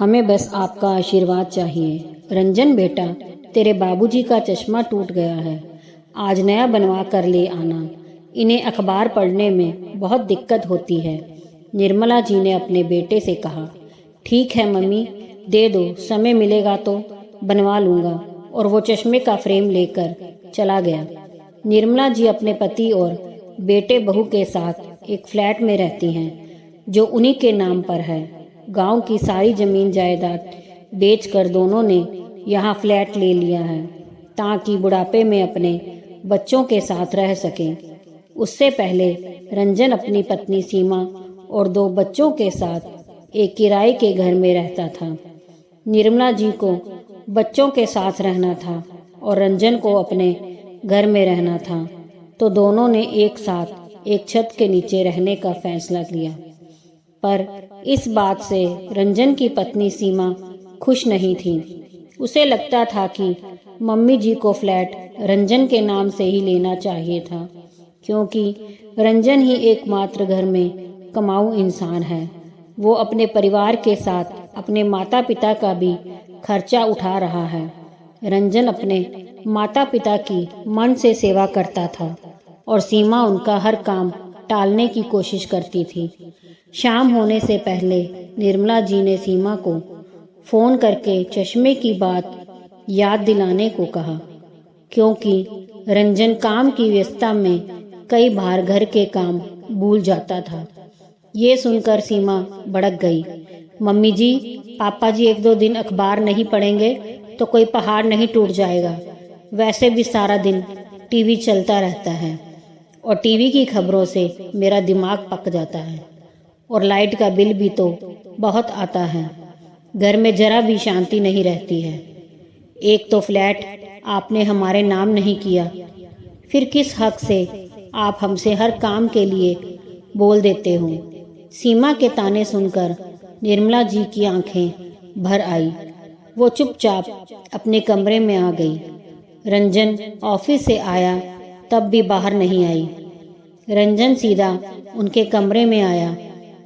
हमें बस आपका आशीर्वाद चाहिए। रंजन बेटा, तेरे बाबूजी का चश्मा टूट गया है, आज नया बनवा कर ले आना। इन्हें अखबार पढ़ने में बहुत दिक्कत होती है। निर्मला जी ने अपने बेटे से कहा। ठीक है मम्मी, दे दो, समय मिलेगा तो बनवा लूँगा। और वो चश्मे का फ्रेम लेकर चला गया। निर्मला जी अपने पति और बेटे बहू के साथ एक फ्लैट में रहती हैं जो उन्हीं के नाम पर है। गांव की सारी जमीन जायदाद बेचकर दोनों ने यहाँ फ्लैट ले लिया है ताकि बुढ़ापे में अपने बच्चों के साथ रह सकें। उससे पहले रंजन अपनी पत्नी सीमा और 2 बच्चों के साथ एक किराए के घर में रहता था। निर्मला जी को बच्चों के साथ रहना था और रंजन को अपने घर में रहना था, तो दोनों ने एक साथ एक छत के नीचे रहने का फैसला किया। पर इस बात से रंजन की पत्नी सीमा खुश नहीं थी। उसे लगता था कि मम्मी जी को फ्लैट रंजन के नाम से ही लेना चाहिए था, क्योंकि रंजन ही एकमात्र घर में कमाऊ इंसान है। वो अपने परिवार के साथ अपने माता पिता का भी खर्चा उठा रहा है। रंजन अपने माता पिता की मन से सेवा करता था और सीमा उनका हर काम टालने की कोशिश करती थी। शाम होने से पहले निर्मला जी ने सीमा को फोन करके चश्मे की बात याद दिलाने को कहा, क्योंकि रंजन काम की व्यस्तता में कई बार घर के काम भूल जाता था। ये सुनकर सीमा भड़क गई। मम्मी जी, पापा जी 1-2 दिन अखबार नहीं पढ़ेंगे तो कोई पहाड़ नहीं टूट जाएगा। वैसे भी सारा दिन टीवी चलता रहता है और टीवी की खबरों से मेरा दिमाग पक जाता है, और लाइट का बिल भी तो बहुत आता है। घर में जरा भी शांति नहीं रहती है। एक तो फ्लैट आपने हमारे नाम नहीं किया, फिर किस हक से आप हमसे हर काम के लिए बोल देते हो। सीमा के ताने सुनकर निर्मला जी की आंखें भर आई। वो चुपचाप अपने कमरे में आ गई। रंजन ऑफिस से आया तब भी बाहर नहीं आई। रंजन सीधा उनके कमरे में आया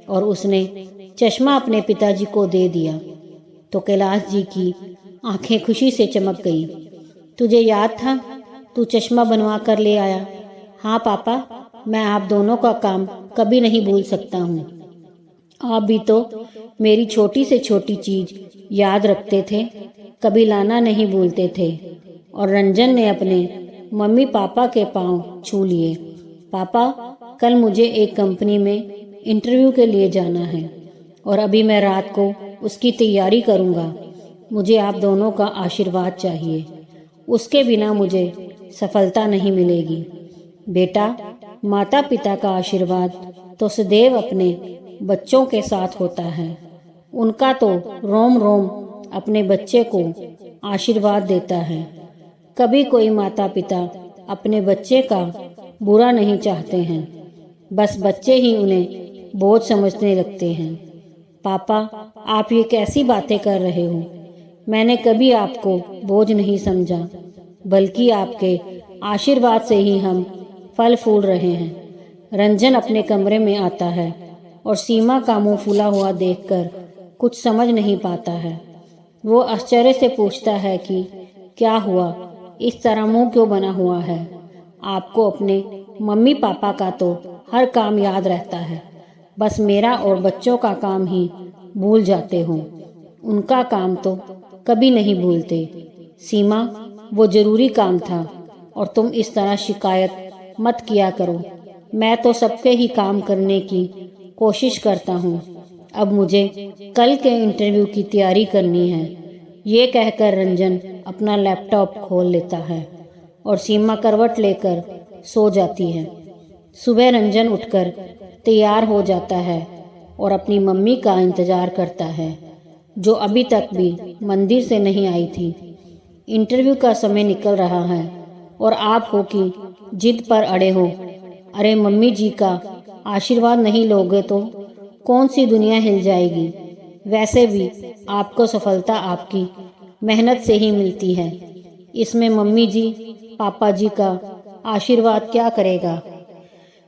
और उसने चश्मा अपने पिताजी को दे दिया, तो कैलाश जी की आंखें खुशी से चमक गई। तुझे याद था? तू चश्मा बनवा कर ले आया। हाँ पापा, मैं आप दोनों का काम कभी नहीं भूल सकता हूँ। आप भी तो मेरी छोटी से छोटी चीज याद रखते थे, कभी लाना नहीं भूलते थे। और रंजन ने अपने मम्मी पापा के पांव छू लिए। पापा, कल मुझे एक कंपनी में इंटरव्यू के लिए जाना है और अभी मैं रात को उसकी तैयारी करूँगा। मुझे आप दोनों का आशीर्वाद चाहिए, उसके बिना मुझे सफलता नहीं मिलेगी। बेटा, माता पिता का आशीर्वाद तो सदैव अपने बच्चों के साथ होता है। उनका तो रोम रोम अपने बच्चे को आशीर्वाद देता है। कभी कोई माता पिता अपने बच्चे का बुरा नहीं चाहते हैं, बस बच्चे ही उन्हें बोझ समझने लगते हैं। पापा, आप ये कैसी बातें कर रहे हो? मैंने कभी आपको बोझ नहीं समझा, बल्कि आपके आशीर्वाद से ही हम फल फूल रहे हैं। रंजन अपने कमरे में आता है और सीमा का मुंह फूला हुआ देखकर कुछ समझ नहीं पाता है। वो आश्चर्य से पूछता है कि क्या हुआ, इस तरह मुंह क्यों बना हुआ है? आपको अपने मम्मी पापा का तो हर काम याद रहता है, बस मेरा और बच्चों का काम ही भूल जाते हो। उनका काम तो कभी नहीं भूलते। सीमा, वो जरूरी काम था और तुम इस तरह शिकायत मत किया करो। मैं तो सबके ही काम करने की कोशिश करता हूँ। अब मुझे कल के इंटरव्यू की तैयारी करनी है। ये कहकर रंजन अपना लैपटॉप खोल लेता है और सीमा करवट लेकर सो जाती है। सुबह रंजन उठकर तैयार हो जाता है और अपनी मम्मी का इंतजार करता है, जो अभी तक भी मंदिर से नहीं आई थी। इंटरव्यू का समय निकल रहा है और आप हो कि जिद पर अड़े हो। अरे मम्मी जी का आशीर्वाद नहीं लोगे तो कौन सी दुनिया हिल जाएगी? वैसे भी आपको सफलता आपकी मेहनत से ही मिलती है। इसमें मम्मी जी पापा जी का आशीर्वाद क्या करेगा?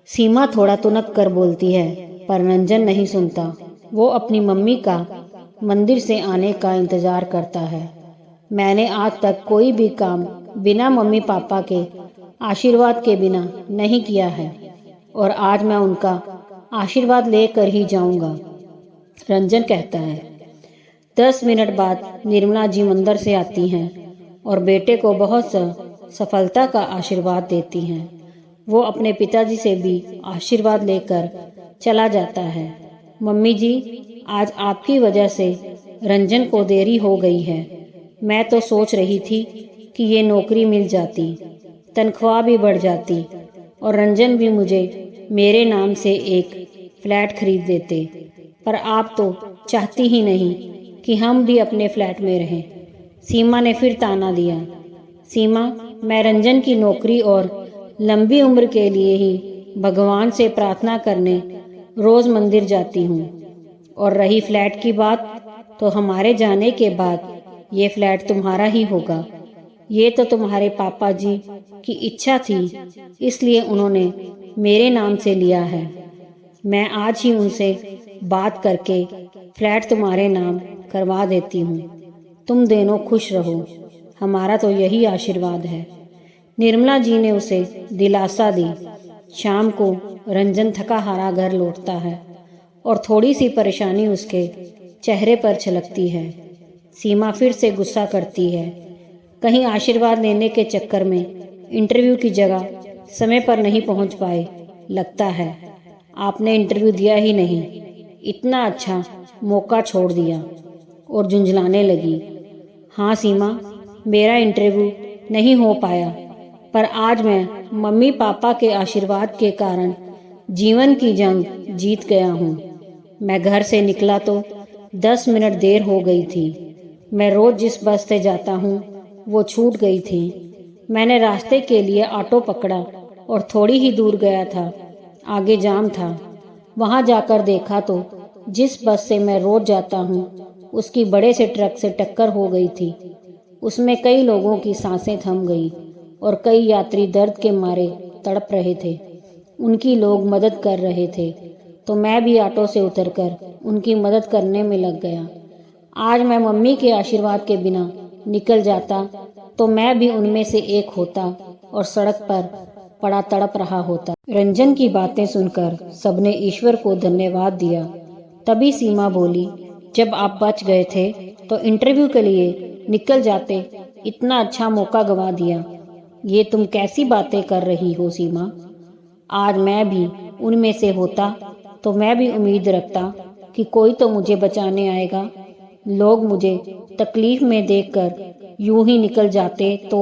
सीमा थोड़ा तुनक कर बोलती है, पर रंजन नहीं सुनता। वो अपनी मम्मी का मंदिर से आने का इंतज़ार करता है। मैंने आज तक कोई भी काम बिना मम्मी पापा के आशीर्वाद के बिना नहीं किया है और आज मैं उनका आशीर्वाद लेकर ही जाऊंगा, रंजन कहता है। 10 मिनट बाद निर्मला जी मंदिर से आती हैं और बेटे को बहुत सफलता का आशीर्वाद देती हैं। वो अपने पिताजी से भी आशीर्वाद लेकर चला जाता है। मम्मी जी, आज आपकी वजह से रंजन को देरी हो गई है। मैं तो सोच रही थी कि ये नौकरी मिल जाती, तनख्वाह भी बढ़ जाती और रंजन भी मुझे मेरे नाम से एक फ्लैट खरीद देते, पर आप तो चाहती ही नहीं कि हम भी अपने फ्लैट में रहें। सीमा ने फिर ताना दिया। सीमा, मैं रंजन की नौकरी और लंबी उम्र के लिए ही भगवान से प्रार्थना करने रोज़ मंदिर जाती हूँ। और रही फ्लैट की बात, तो हमारे जाने के बाद ये फ्लैट तुम्हारा ही होगा। ये तो तुम्हारे पापा जी की इच्छा थी, इसलिए उन्होंने मेरे नाम से लिया है। मैं आज ही उनसे बात करके फ्लैट तुम्हारे नाम करवा देती हूँ। तुम दोनों खुश रहो, हमारा तो यही आशीर्वाद है। निर्मला जी ने उसे दिलासा दी। शाम को रंजन थका हारा घर लौटता है और थोड़ी सी परेशानी उसके चेहरे पर छलकती है। सीमा फिर से गुस्सा करती है। कहीं आशीर्वाद लेने के चक्कर में इंटरव्यू की जगह समय पर नहीं पहुंच पाए। लगता है आपने इंटरव्यू दिया ही नहीं, इतना अच्छा मौका छोड़ दिया। और झुंझलाने लगी। हाँ सीमा, मेरा इंटरव्यू नहीं हो पाया, पर आज मैं मम्मी पापा के आशीर्वाद के कारण जीवन की जंग जीत गया हूँ। मैं घर से निकला तो 10 मिनट देर हो गई थी। मैं रोज जिस बस से जाता हूँ वो छूट गई थी। मैंने रास्ते के लिए ऑटो पकड़ा और थोड़ी ही दूर गया था, आगे जाम था। वहाँ जाकर देखा तो जिस बस से मैं रोज जाता हूँ उसकी बड़े से ट्रक से टक्कर हो गई थी। उसमें कई लोगों की सांसें थम गई और कई यात्री दर्द के मारे तड़प रहे थे। उनकी लोग मदद कर रहे थे, तो मैं भी ऑटो से उतरकर उनकी मदद करने में लग गया। आज मैं मम्मी के आशीर्वाद के बिना निकल जाता तो मैं भी उनमें से एक होता और सड़क पर पड़ा तड़प रहा होता। रंजन की बातें सुनकर सबने ईश्वर को धन्यवाद दिया। तभी सीमा बोली, जब आप बच गए थे तो इंटरव्यू के लिए निकल जाते, इतना अच्छा मौका गंवा दिया। ये तुम कैसी बातें कर रही हो सीमा? आज मैं भी उनमें से होता तो मैं भी उम्मीद रखता कि कोई तो मुझे बचाने आएगा। लोग मुझे तकलीफ में देखकर यूं ही निकल जाते तो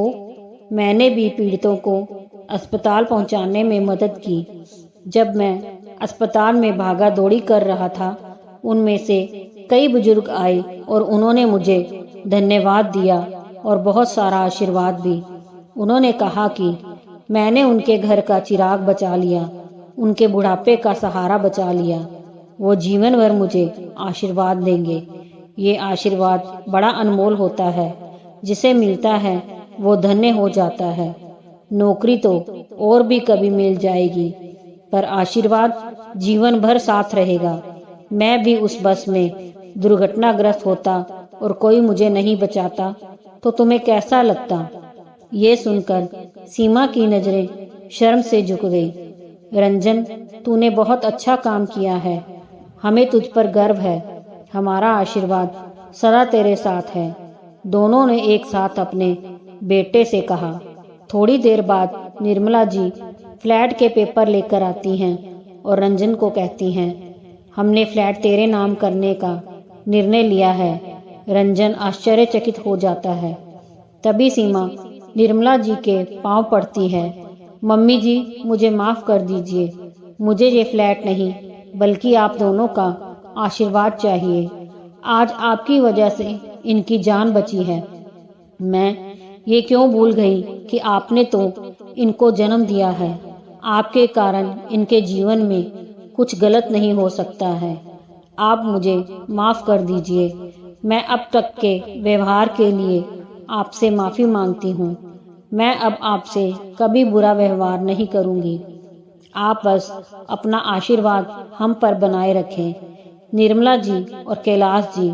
मैंने भी पीड़ितों को अस्पताल पहुंचाने में मदद की। जब मैं अस्पताल में भागा दौड़ी कर रहा था, उनमें से कई बुजुर्ग आए और उन्होंने मुझे धन्यवाद दिया और बहुत सारा आशीर्वाद भी। उन्होंने कहा कि मैंने उनके घर का चिराग बचा लिया, उनके बुढ़ापे का सहारा बचा लिया। वो जीवन भर मुझे आशीर्वाद देंगे। ये आशीर्वाद बड़ा अनमोल होता है, जिसे मिलता है वो धन्य हो जाता है। नौकरी तो और भी कभी मिल जाएगी, पर आशीर्वाद जीवन भर साथ रहेगा। मैं भी उस बस में दुर्घटनाग्रस्त होता और कोई मुझे नहीं बचाता तो तुम्हें कैसा लगता? ये सुनकर सीमा की नजरें शर्म से झुक गई। रंजन, तूने बहुत अच्छा काम किया है, हमें तुझ पर गर्व है। हमारा आशीर्वाद सदा तेरे साथ है, दोनों ने एक साथ अपने बेटे से कहा। थोड़ी देर बाद निर्मला जी फ्लैट के पेपर लेकर आती हैं और रंजन को कहती हैं, हमने फ्लैट तेरे नाम करने का निर्णय लिया है। रंजन आश्चर्यचकित हो जाता है। तभी सीमा निर्मला जी के पांव पड़ती है। मम्मी जी, मुझे माफ कर दीजिए, मुझे ये फ्लैट नहीं बल्कि आप दोनों का आशीर्वाद चाहिए। आज आपकी वजह से इनकी जान बची है। मैं ये क्यों भूल गई कि आपने तो इनको जन्म दिया है। आपके कारण इनके जीवन में कुछ गलत नहीं हो सकता है। आप मुझे माफ कर दीजिए। मैं अब तक के व्यवहार के लिए आपसे माफी मांगती हूँ। मैं अब आपसे कभी बुरा व्यवहार नहीं करूँगी। आप बस अपना आशीर्वाद हम पर बनाए रखें। निर्मला जी और कैलाश जी,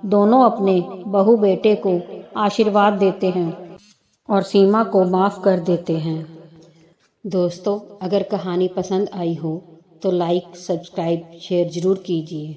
दोनों अपने बहू बेटे को आशीर्वाद देते हैं और सीमा को माफ़ कर देते हैं। दोस्तों, अगर कहानी पसंद आई हो तो लाइक, सब्सक्राइब, शेयर ज़रूर कीजिए।